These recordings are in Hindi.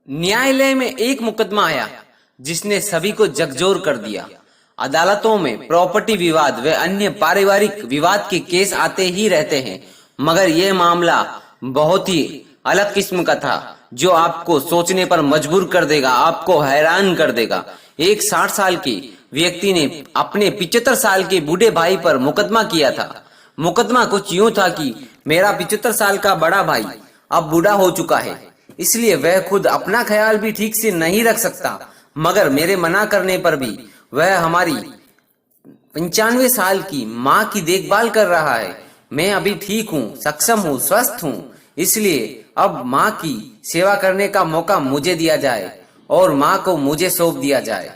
न्यायालय में एक मुकदमा आया जिसने सभी को झकझोर कर दिया। अदालतों में प्रॉपर्टी विवाद व अन्य पारिवारिक विवाद के केस आते ही रहते हैं, मगर यह मामला बहुत ही अलग किस्म का था जो आपको सोचने पर मजबूर कर देगा, आपको हैरान कर देगा। एक 60 साल के व्यक्ति ने अपने 75 साल के बूढ़े भाई पर मुकदमा किया था। मुकदमा कुछ यूं था कि मेरा 75 साल का बड़ा भाई अब बूढ़ा हो चुका है, इसलिए वह खुद अपना ख्याल भी ठीक से नहीं रख सकता, मगर मेरे मना करने पर भी वह हमारी 95 साल की माँ की देखभाल कर रहा है। मैं अभी ठीक हूँ, सक्षम हूँ, स्वस्थ हूँ, इसलिए अब माँ की सेवा करने का मौका मुझे दिया जाए और माँ को मुझे सौंप दिया जाए।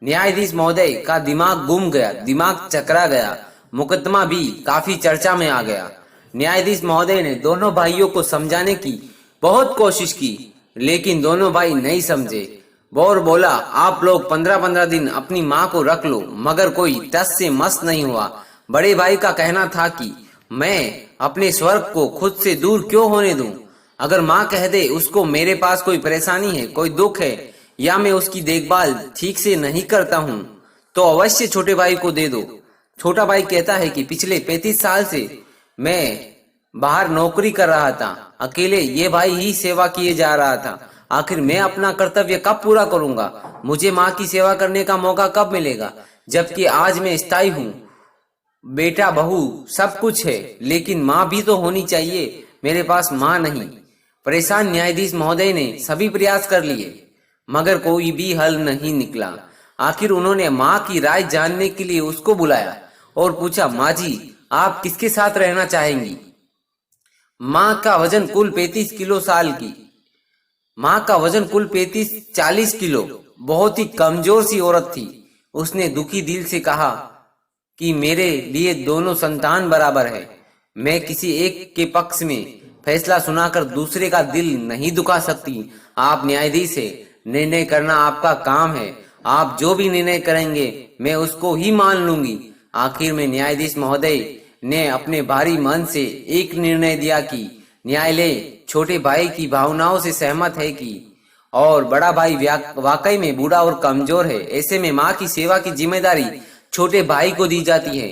न्यायाधीश महोदय का दिमाग गुम गया, दिमाग चकरा गया। मुकदमा भी काफी चर्चा में आ गया। न्यायाधीश महोदय ने दोनों भाइयों को समझाने की बहुत कोशिश की, लेकिन दोनों भाई नहीं समझे। और बोला, आप लोग 15-15 दिन अपनी माँ को रख लो, मगर कोई टस से मस नहीं हुआ। बड़े भाई का कहना था कि मैं अपने स्वर्ग को खुद से दूर क्यों होने दूं? अगर माँ कह दे उसको मेरे पास कोई परेशानी है, कोई दुख है, या मैं उसकी देखभाल ठीक से नहीं करता हूँ, तो अवश्य छोटे भाई को दे दो। छोटा भाई कहता है कि पिछले 35 साल से मैं बाहर नौकरी कर रहा था, अकेले ये भाई ही सेवा किए जा रहा था। आखिर मैं अपना कर्तव्य कब पूरा करूंगा? मुझे माँ की सेवा करने का मौका कब मिलेगा? जबकि आज मैं स्थायी हूँ, बेटा बहू सब कुछ है, लेकिन माँ भी तो होनी चाहिए। मेरे पास माँ नहीं। परेशान न्यायाधीश महोदय ने सभी प्रयास कर लिए, मगर कोई भी हल नहीं निकला। आखिर उन्होंने माँ की राय जानने के लिए उसको बुलाया और पूछा, माँ जी, आप किसके साथ रहना चाहेंगी? माँ का वजन कुल 35 किलो साल की माँ का वजन कुल 40 किलो, बहुत ही कमजोर सी औरत थी। उसने दुखी दिल से कहा कि मेरे लिए दोनों संतान बराबर है। मैं किसी एक के पक्ष में फैसला सुनाकर दूसरे का दिल नहीं दुखा सकती। आप न्यायाधीश है, निर्णय करना आपका काम है। आप जो भी निर्णय करेंगे मैं उसको ही मान लूंगी। आखिर में न्यायाधीश महोदय ने अपने भारी मन से एक निर्णय दिया कि न्यायालय छोटे भाई की भावनाओं से सहमत है कि और बड़ा भाई वाकई में बूढ़ा और कमजोर है। ऐसे में माँ की सेवा की जिम्मेदारी छोटे भाई को दी जाती है।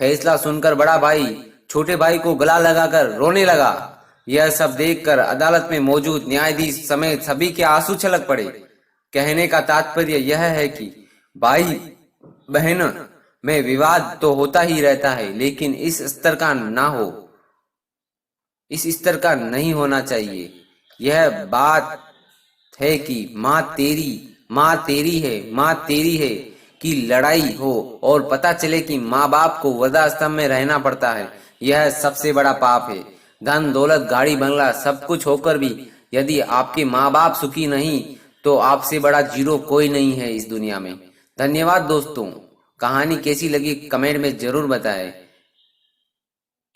फैसला सुनकर बड़ा भाई छोटे भाई को गला लगाकर रोने लगा। यह सब देखकर अदालत में मौजूद न्यायाधीश समेत सभी के आंसू छलक पड़े। कहने का तात्पर्य यह है कि भाई बहन में विवाद तो होता ही रहता है, लेकिन इस स्तर का ना हो, इस स्तर का नहीं होना चाहिए। यह बात है कि माँ तेरी है कि लड़ाई हो और पता चले कि माँ बाप को वृद्धाश्रम में रहना पड़ता है, यह सबसे बड़ा पाप है। धन दौलत गाड़ी बंगला सब कुछ होकर भी यदि आपके माँ बाप सुखी नहीं, तो आपसे बड़ा जीरो कोई नहीं है इस दुनिया में। धन्यवाद दोस्तों। कहानी कैसी लगी कमेंट में जरूर बताएं।